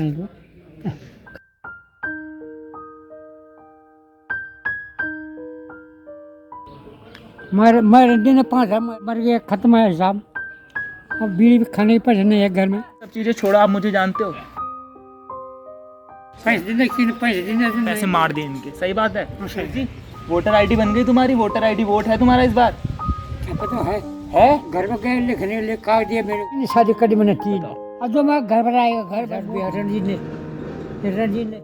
मर दिन 5 मर गए, खत्म है हिसाब। अब बीड़ी भी खाने की पैसे नहीं है घर में। सब चीजें छोड़ो, आप मुझे जानते हो। पैसे मार दिए इनके, सही बात है जी। वोटर आईडी बन गई तुम्हारी, वोटर आईडी, वोट है तुम्हारा इस बार? क्या पता है घर में गए लिखने ले काट दिया मेरे। शादी करी मैंने 3। अब जो मैं घर पर आएगा, घर पर रणजीत ने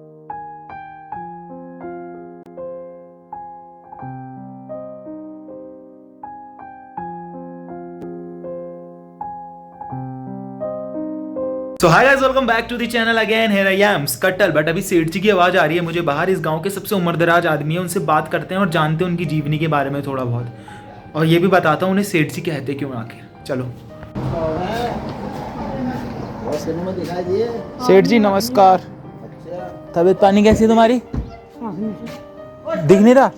so hi guys, welcome back to the channel again. Here I am Scuttle. But अभी सेठ जी की आवाज़ आ रही है मुझे बाहर। इस गांव के सबसे उम्रदराज आदमी है, उनसे बात करते हैं और जानते हैं उनकी जीवनी के बारे में थोड़ा बहुत, और ये भी बताता हूँ उन्हें सेठ जी कहते क्यों आखिर। चलो। सेठ जी नमस्कार। तबीयत पानी कैसी है तुम्हारी? दिख नहीं रहा।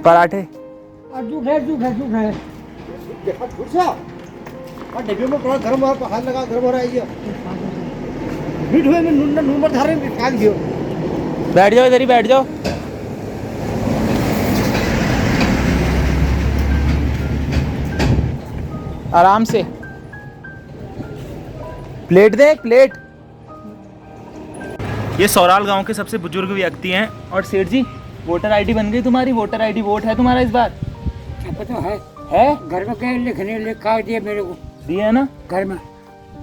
पराठे झूठ है। डिब्बे में थोड़ा गर्म हाथ लगा, गर्म हो रहा है ये। मीठ हुए में नून पर धारे काट दियो। बैठ जाओ, इधर ही बैठ जाओ। आराम से। प्लेट दे, प्लेट। ये सौराल गांव के सबसे बुजुर्ग व्यक्ति हैं। और सेठ जी, वोटर आईडी बन गई तुम्हारी, वोटर आईडी, वोट है तुम्हारा इस बार? क्या पता है घर में गए लिखने ले काट दिया मेरे को। दिया है ना घर में।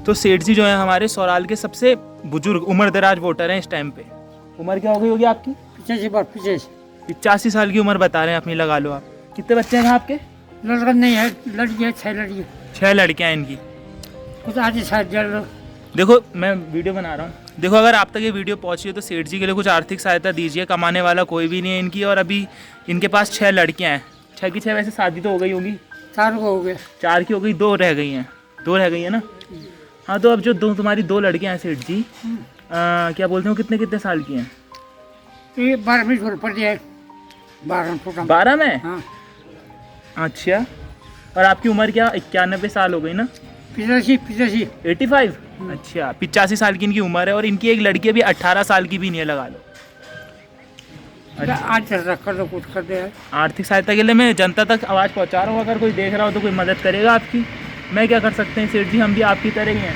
तो सेठ जी जो है हमारे सौराल के सबसे बुजुर्ग उम्रदराज वोटर हैं इस टाइम पे। उम्र क्या हो गई होगी आपकी? 85 साल की उम्र बता रहे हैं अपनी, लगा लो आप। कितने बच्चे हैं आपके? लड़का नहीं है, लड़की है। 6 लड़की। 6 लड़कियां हैं इनकी। कुछ आज शायद देखो, मैं वीडियो बना रहा हूँ। देखो, अगर आप तक ये वीडियो पहुँची हो तो सेठ जी के लिए कुछ आर्थिक सहायता दीजिए। कमाने वाला कोई भी नहीं है इनकी, और अभी इनके पास 6 लड़कियाँ हैं। 6 की 6 वैसे शादी तो हो गई होगी। 4 को हो गया। 4 की हो गई, 2 रह गई हैं। 2 रह गई है ना। हाँ, तो अब जो तुम्हारी 2 लड़कियाँ हैं सेठ जी, क्या बोलते हो, कितने कितने साल की हैं? ये 12 में छोड़ पड़ दिया। 12 में? हाँ। अच्छा। और आपकी उम्र क्या? 91 साल हो गई ना? 85। 85? अच्छा, 85 साल की इनकी उम्र है। और इनकी एक लड़की अभी 18 साल की भी नहीं है, लगा लो। अच्छा। आज कर दो, कुछ कर दे। आर्थिक सहायता के लिए मैं जनता तक आवाज़ पहुंचा रहा हूँ। अगर कोई देख रहा हो तो कोई मदद करेगा आपकी। मैं क्या कर सकते हैं सेठ जी, हम भी आपकी तरह ही हैं।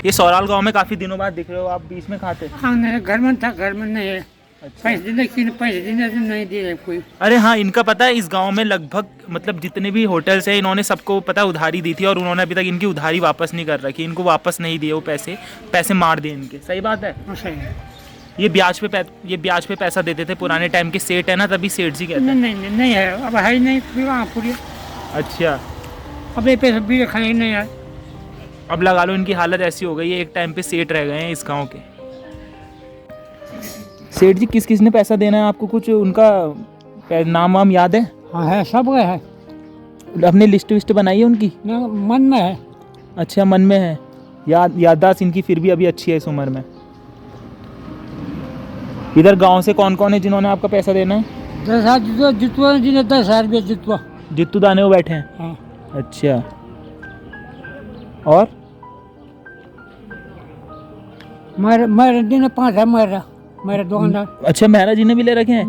ये सौराल गांव में काफ़ी दिनों बाद दिख रहे हो आप, बीच में खाते? हाँ, नहीं, घर में था, घर में नहीं है। अच्छा। पैसे देने नहीं दे रहे कोई। अरे हाँ, इनका पता है इस गांव में लगभग मतलब जितने भी होटल्स हैं, इन्होंने सबको पता है उधारी दी थी, और उन्होंने अभी तक इनकी उधारी वापस नहीं कर रखी। इनको वापस नहीं दिए वो पैसे मार दिए इनके। सही बात है। सही है। ये ब्याज पे पैसा देते थे पुराने टाइम के सेठ है ना, तभी सेठ जी कहते हैं। नहीं है, अब है ही नहीं पूरी। अच्छा। अब ये पैसे भी खाए नहीं है। अब लगा लो इनकी हालत ऐसी हो गई है, एक टाइम पे सेठ रह गए हैं इस गांव के। सेठ जी, किस ने पैसा देना है आपको? कुछ उनका नाम वाम याद है? हाँ है, सब है। अपनी लिस्ट विस्ट बनाई है उनकी? मन में है। अच्छा, मन में है। याददाश्त इनकी फिर भी अभी अच्छी है इस उम्र में। इधर गांव से कौन कौन है जिन्होंने आपका पैसा देना है? 10,000 जितवा जिन्हें 10,000 रुपये जितवा। जित्तू दाने वो बैठे हैं। हाँ। अच्छा। और मेरे दिन 5 है मेरे दुकानदार। अच्छा, मेहरा जी ने भी ले रखे हैं।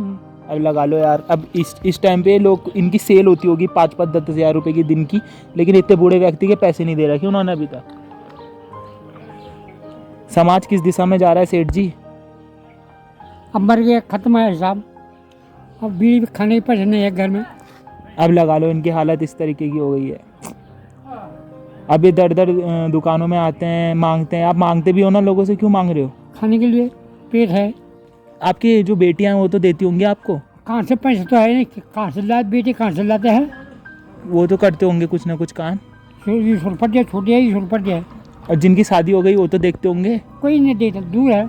अब लगा लो यार, अब इस टाइम पे लोग, इनकी सेल होती होगी 5-5, 10,000 रुपए की दिन की, लेकिन इतने बूढ़े व्यक्ति के पैसे नहीं दे रखे उन्होंने अभी तक। समाज किस दिशा में जा रहा है सेठ जी? अब मर गए, खत्म है हिसाब। अब बीड़ी भी खाने की पैसे नहीं है घर में। अब लगा लो इनकी हालत इस तरीके की हो गई है। अब इधर उधर दुकानों में आते हैं, मांगते हैं। आप मांगते भी हो ना लोगों से, क्यों मांग रहे हो? खाने के लिए, पेट है। आपकी जो बेटियां हैं वो तो देती होंगी आपको? कहाँ से पैसे तो है नहीं, कहाँ से लाते बेटी, कहाँ से लाते हैं? वो तो करते होंगे कुछ ना कुछ काम। छोटी है, 20 रुपये है। और जिनकी शादी हो गई वो तो देखते होंगे? कोई नहीं देता, दूर है।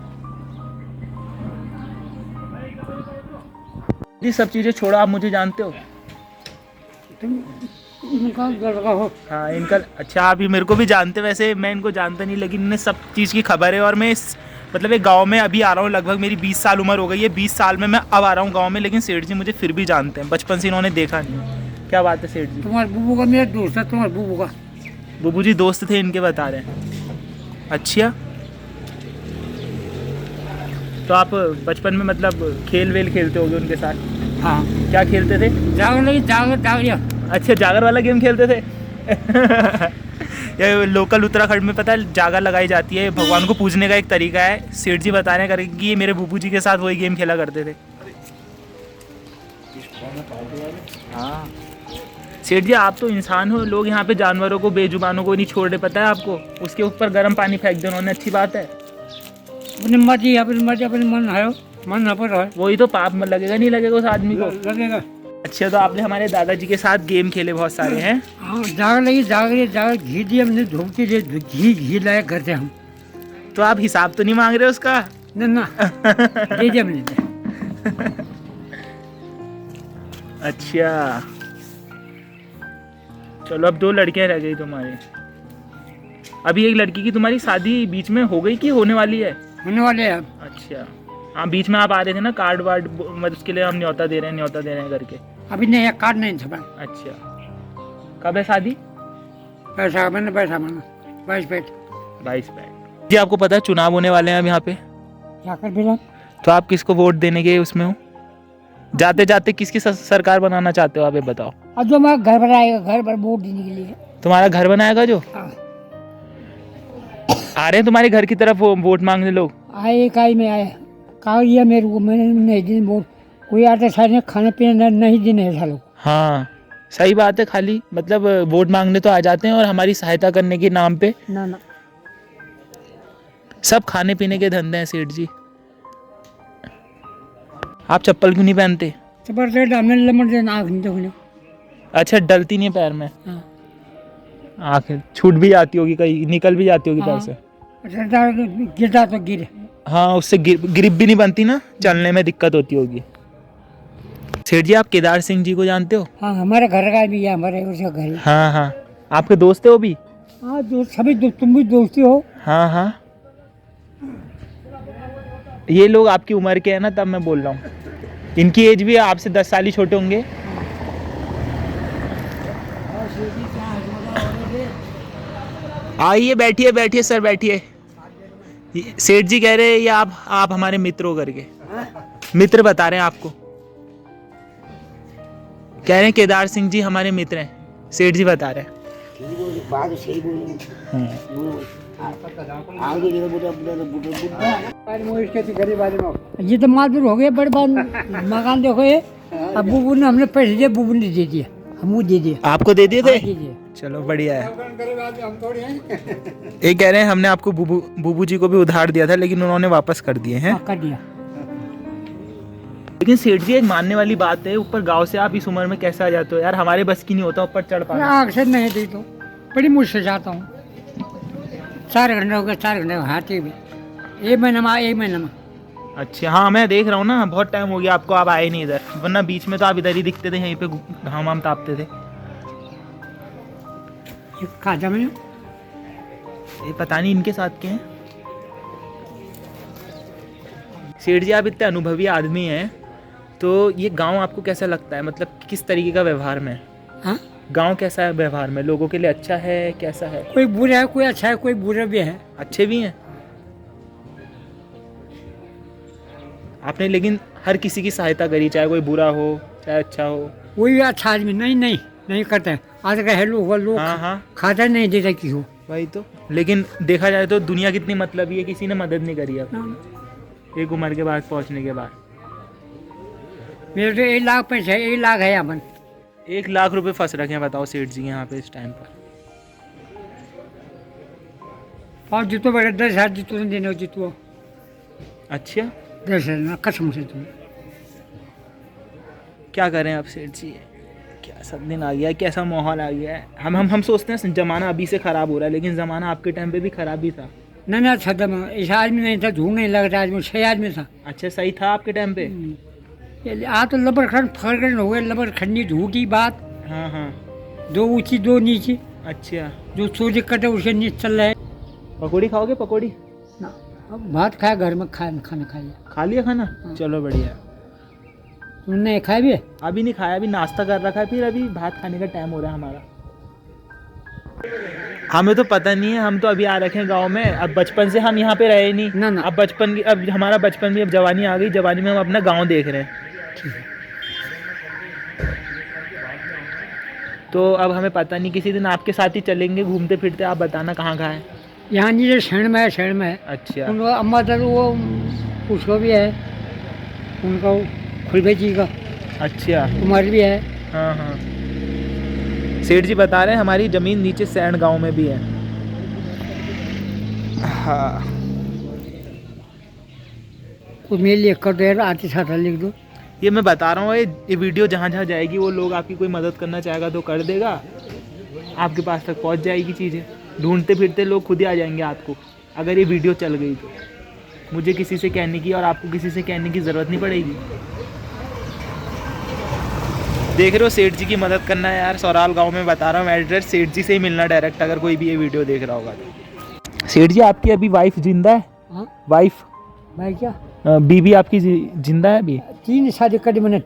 ये सब चीज़ें छोड़ो, आप मुझे जानते हो। तुम इनका लड़का हो? हाँ, इनका। अच्छा, आप ही मेरे को भी जानते। वैसे मैं इनको जानता नहीं, लेकिन इन्हें सब चीज़ की खबर है। और मैं मतलब एक गांव में अभी आ रहा हूँ, लगभग मेरी 20 साल उम्र हो गई है। 20 साल में मैं अब आ रहा हूँ गांव में, लेकिन सेठ जी मुझे फिर भी जानते हैं। बचपन से इन्होंने देखा नहीं। क्या बात है सेठ जी? तुम्हारे बुबू का मेरा दोस्त है, तुम्हारे बुबू का। बुबू जी दोस्त थे इनके, बता रहे हैं। अच्छा, तो आप बचपन में मतलब खेल वेल खेलते होगे उनके साथ? हाँ, क्या खेलते थे? जागर लगी, जागर। अच्छा, जागर वाला गेम खेलते थे। ये लोकल उत्तराखंड में पता है जागर लगाई जाती है, भगवान को पूजने का एक तरीका है। सेठ जी बता रहे हैं करके कि ये मेरे बुबू जी के साथ वही गेम खेला करते थे। हाँ सेठ जी, आप तो इंसान हो, लोग यहाँ पे जानवरों को, बेजुबानों को नहीं छोड़ रहे, पता है आपको? उसके ऊपर गर्म पानी फेंक दे उन्होंने, अच्छी बात है? अपनी मर्जी, अपने मन है, मन ना पर है। वही तो, पाप में लगेगा नहीं लगेगा उस आदमी को? लगेगा। अच्छा, तो आपने हमारे दादाजी के साथ गेम खेले बहुत सारे हैं? हाँ, जागर लगी, जागर घी दिया हमने, धूप के लिए घी लाया घर से हम। तो आप हिसाब तो नहीं मांग रहे उसका? ना दे दिया हमने। अच्छा, चलो अब 2 लड़कियां रह गई तुम्हारी। अभी एक लड़की की तुम्हारी शादी बीच में हो गई कि होने वाली है? होने वाले हैं। अच्छा, हाँ, बीच में आप आ रहे थे ना, कार्ड वार्ड मतलब उसके लिए हम न्योता दे रहे हैं करके। अभी नहीं, कार्ड नहीं था। अच्छा, कब है शादी? पैसा मैंने 22 जी, आपको पता है चुनाव होने वाले हैं अब यहाँ पे? जाकर भी तो आप किसको वोट देने के उसमें हो? जाते जाते किसकी सरकार बनाना चाहते हो आप, ये बताओ? अब जो मैं घर बनाएगा, घर पर वोट देने के लिए। तुम्हारा घर बनाएगा जो? हाँ। आ रहे हैं तुम्हारे घर की तरफ वोट मांगने लोग? आए, एक आई में आए, कहा ये मेरे को, मैंने नहीं दिन वोट। कोई आते सारे खाने पीने नहीं देने ऐसा लोग। हाँ सही बात है, खाली मतलब वोट मांगने तो आ जाते हैं और हमारी सहायता करने के नाम पे ना सब खाने पीने के धंधे हैं सेठ जी। आप चप्पल क्यों नहीं पहनते? जबरदस्त हमने लमट देना, आँख नहीं देखने। अच्छा, डलती नहीं है पैर में? हाँ। आँख छूट भी जाती होगी, कहीं निकल भी जाती होगी पैर से? अच्छा, गिरता तो गिरे। हाँ, उससे ग्रिप भी नहीं बनती ना, चलने में दिक्कत होती होगी। सेठ जी, आप केदार सिंह जी को जानते हो? हाँ, हमारे घर का भी है, हमारे उसका घर है। हाँ हाँ, आपके दोस्त है वो भी? हाँ, दोस्त सभी, तुम भी दोस्ती हो। हाँ हाँ, ये लोग आपकी उम्र के हैं ना, तब मैं बोल रहा हूँ। इनकी एज भी आपसे 10 साल ही छोटे होंगे। आइए, बैठिए बैठिए सर, बैठिए। सेठ जी कह रहे हैं ये आप हमारे मित्र हो करके, मित्र बता रहे हैं आपको। कह रहे हैं केदार सिंह जी हमारे मित्र हैं, सेठ जी बता रहे हैं। बात सही बोल। ये तो मालूम हो गया, बड़े बात मकान देखो ये। अब बुबू ने हमने पैसे दिए, बुबू ने दे दिया, हमको दे दिया। आपको दे दिए थे? दे दिया। चलो बढ़िया है। ये कह रहे हैं हमने आपको बुबू जी को भी उधार दिया था, लेकिन उन्होंने वापस कर दिए हैं। हाँ, कर दिया। लेकिन सेठ जी, एक मानने वाली बात है, ऊपर गांव से आप इस उम्र में कैसे आ जाते हो यार? हमारे बस की नहीं होता ऊपर चढ़ पाना। अक्सर नहीं दी तो बड़ी मुश्किल जाता हूँ। 4 घंटे हो गए, 4 घंटे हाथी भी 1 महीने में। अच्छा, हाँ, मैं देख रहा हूँ ना, बहुत टाइम हो गया आपको, आप आए नहीं इधर, वरना बीच में तो आप इधर ही दिखते थे, यहीं पे घाम तापते थे। खाजा में ये पता नहीं इनके साथ के हैं। सेठ जी, आप इतने अनुभवी आदमी हैं, तो ये गांव आपको कैसा लगता है? मतलब किस तरीके का व्यवहार में? हाँ, गांव कैसा है व्यवहार में? लोगों के लिए अच्छा है, कैसा है? कोई बुरा है, कोई अच्छा है, कोई बुरा भी है। अच्छे भी हैं आपने, लेकिन हर किसी की सहायता करी, चाहे कोई बुरा हो चाहे अच्छा हो। कोई भी अच्छा आदमी नहीं करता है। आज का है लोग हाँ, खाता नहीं देता किसी को। वही तो। लेकिन देखा जाए तो दुनिया कितनी मतलबी है, किसी ने मदद नहीं करी अब एक उम्र के बाद पहुंचने के बाद। मेरे तो 1 लाख पैसे है, 1 लाख है अपन। 1 लाख रुपए फंस रखे हैं, बताओ सेठ जी यहाँ पे इस टाइम पर। और जितो बड़े 10,000 जितो देने जितो। अच्छा, 10,000 कसम से तुम। क्या करें अब सेठ जी, क्या सब दिन आ गया है, कैसा माहौल आ गया है। हम सोचते हैं ज़माना अभी से ख़राब हो रहा है, लेकिन ज़माना आपके टाइम पे भी ख़राब ही था। नहीं अच्छा था, ऐसा आदमी नहीं था, झूठ नहीं लगता, आदमी 6 आदमी था। अच्छा, सही था आपके टाइम पे? आ तो लबरखंड फरगन हो गए, लबरखंडी झूठी बात। हाँ, 2 ऊंची 2 नीची। अच्छा, जो सूर्य कटे उसके नीचे चल रहा है। पकौड़ी खाओगे? पकौड़ी ना, अब भात खाया, घर में खाना खाया। खा लिया खाना? चलो बढ़िया। तुमने खाया भी? अभी नहीं खाया, अभी नाश्ता कर रखा है, फिर अभी भात खाने का टाइम हो रहा है हमारा। हमें तो पता नहीं है, हम तो अभी आ रखे हैं गांव में। अब बचपन से हम यहाँ पे रहे नहीं ना, ना। अब हमारा बचपन भी, अब जवानी आ गई, जवानी में हम अपना गांव देख रहे हैं। तो अब हमें पता नहीं, किसी दिन आपके साथ ही चलेंगे घूमते फिरते, आप बताना कहाँ कहाँ है। यहाँ नीचे शरण में है, शरण में है। अच्छा। उनको अम्मा तो वो उसको भी है, उनको खुलबे जी का। अच्छा। उमर भी है। हाँ हाँ, सेठ जी बता रहे हैं हमारी ज़मीन नीचे सैंड गांव में भी है। हाँ, कुछ मेरे लिए कर दो यार, आते साथ लिख दो। ये मैं बता रहा हूँ, ये वीडियो जहाँ जहाँ जाएगी वो लोग आपकी कोई मदद करना चाहेगा तो कर देगा, आपके पास तक पहुँच जाएगी चीज़ें। ढूंढते फिरते लोग खुद ही आ जाएंगे आपको, अगर ये वीडियो चल गई तो। मुझे किसी से कहने की और आपको किसी से कहने की ज़रूरत नहीं पड़ेगी। देख रहे हो, सेठ जी की मदद करना है यार। सौराल गांव में बता रहा हूँ एड्रेस, सेठ जी से ही मिलना डायरेक्ट, अगर कोई भी ये वीडियो देख रहा होगा तो। सेठ जी, आपकी अभी वाइफ जिंदा है? हाँ वाइफ, भाई क्या बीबी आपकी जिंदा है अभी? 3 शादी करी मैंने,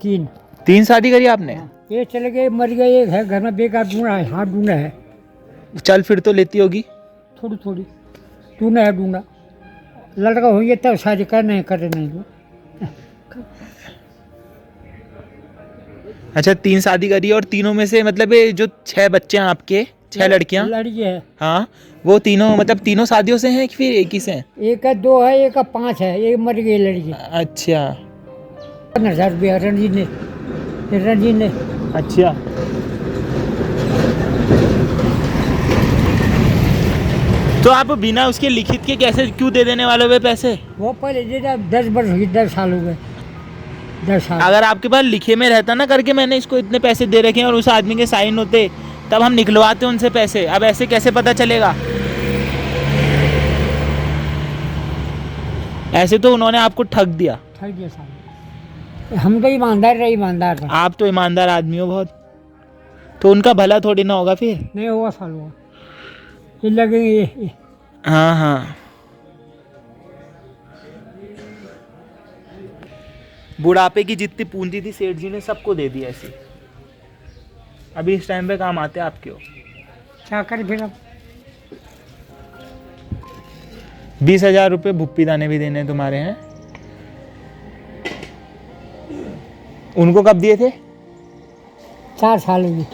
3 शादी करी आपने? ये चले गए, मर गए, एक है घर में बेकार ढूंढा है, हाथ ढूंढा है। चल फिर तो लेती होगी थोड़ी थोड़ी ढूंढा है, ढूंढा। लड़का होंगे तब शादी करना है, करे नहीं तो। अच्छा, 3 शादी करी और तीनों में से मतलब ये जो 6 बच्चे हैं आपके, 6 लड़कियां? लड़की है। हाँ, वो तीनों मतलब तीनों शादियों से हैं कि फिर एक ही से हैं? एक है, 2 है, एक है 5 है, एक मर गई लड़की। अच्छा। 15,000 रुपया रणजीत ने। अच्छा, तो आप बिना उसके लिखित के कैसे क्यों दे देने वाले हुए पैसे? वो पहले दे दिया, 10 वर्ष हुई, 10 साल हो गए, 10 साल। अगर आपके पास लिखे में रहता ना करके मैंने इसको इतने पैसे दे रखे हैं और उस आदमी के साइन होते, तब हम निकलवाते उनसे पैसे। अब ऐसे कैसे पता चलेगा? ऐसे तो उन्होंने आपको ठग दिया। ठग दिया साहब, हम तो ईमानदार रहे, ईमानदार था। आप तो ईमानदार आदमी हो बहुत, तो उनका भला थोड़ी ना होगा फिर। नहीं होगा साल होगा, ये लगेंगे ये। हाँ हाँ, बुढ़ापे की जितनी पूंजी थी सेठ जी ने सबको दे दी ऐसी। अभी इस टाइम पे काम आते आपके हो। क्या करें फिर अब? 20,000 रुपये भुप्पी दाने भी देने तुम्हारे हैं। उनको कब दिए थे? 4 साल हुई।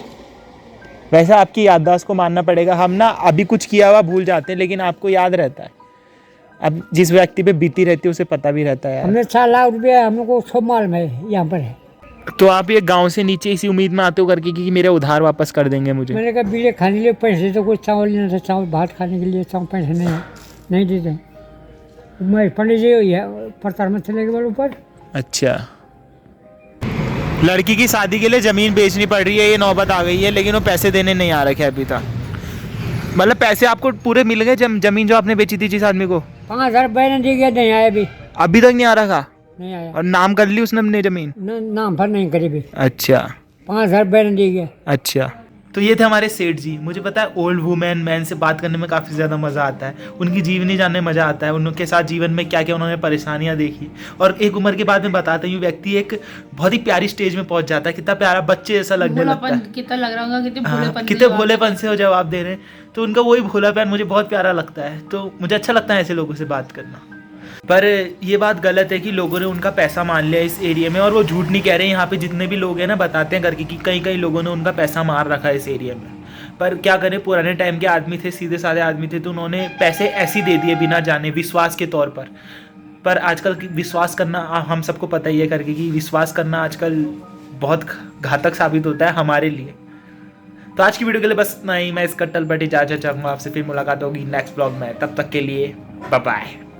वैसे आपकी याददाश्त को मानना पड़ेगा, हम ना अभी कुछ किया हुआ भूल जाते हैं, लेकिन आपको याद रहता है। अब जिस व्यक्ति पे बीती रहती है उसे पता भी रहता है यार। हमने 4 लाख रुपया हमको सब मालूम है, यहाँ पर है। तो आप ये गांव से नीचे इसी उम्मीद में आते हो करके कि मेरे उधार वापस कर देंगे मुझे? मैंने कहा बीड़े खाने के लिए पैसे, तो कुछ चावल लेना था, चावल भात खाने के लिए चावल पैसे नहीं देते। मैं पंडित जी प्रचार में चले गए ऊपर। अच्छा, लड़की की शादी के लिए ज़मीन बेचनी पड़ रही है, ये नौबत आ गई है, लेकिन वो पैसे देने नहीं आ रखे अभी तक। मतलब पैसे आपको पूरे मिल गए? ज़मीन जो आपने बेची थी जिस आदमी को? 5,000 बैन दी गया, नहीं आया अभी तक नहीं आ रखा? नहीं आया। और नाम कर ली उसने अपनी ज़मीन? नाम भर नहीं करी भी। अच्छा, 5,000 बैन दी गया। अच्छा। तो ये थे हमारे सेठ जी। मुझे पता है ओल्ड वुमेन मैन से बात करने में काफ़ी ज़्यादा मज़ा आता है, उनकी जीवनी जानने में मज़ा आता है, उनके साथ जीवन में क्या क्या उन्होंने परेशानियां देखी। और एक उम्र के बाद में बताते हैं व्यक्ति एक बहुत ही प्यारी स्टेज में पहुंच जाता है, कितना प्यारा बच्चे जैसा लगने लगता है। कितना लग रहा होगा, कितने भोलेपन से वो जवाब दे रहे हैं, तो उनका वही भोलापन मुझे बहुत प्यारा लगता है। तो मुझे अच्छा लगता है ऐसे लोगों से बात करना। पर ये बात गलत है कि लोगों ने उनका पैसा मान लिया इस एरिया में, और वो झूठ नहीं कह रहे हैं। यहाँ पे जितने भी लोग हैं ना बताते हैं करके कि कई लोगों ने उनका पैसा मार रखा है इस एरिया में। पर क्या करें, पुराने टाइम के आदमी थे, सीधे साधे आदमी थे, तो उन्होंने पैसे ऐसे ही दे दिए बिना जाने, विश्वास के तौर पर। पर आजकल विश्वास करना हम सबको पता ही है करके कि विश्वास करना आजकल बहुत घातक साबित होता है हमारे लिए। तो आज की वीडियो के लिए बस इतना ही। मैं इस कट्टल बट इजाज़त चाहूँगा, आपसे फिर मुलाकात होगी नेक्स्ट ब्लॉग में। तब तक के लिए बाय बाय।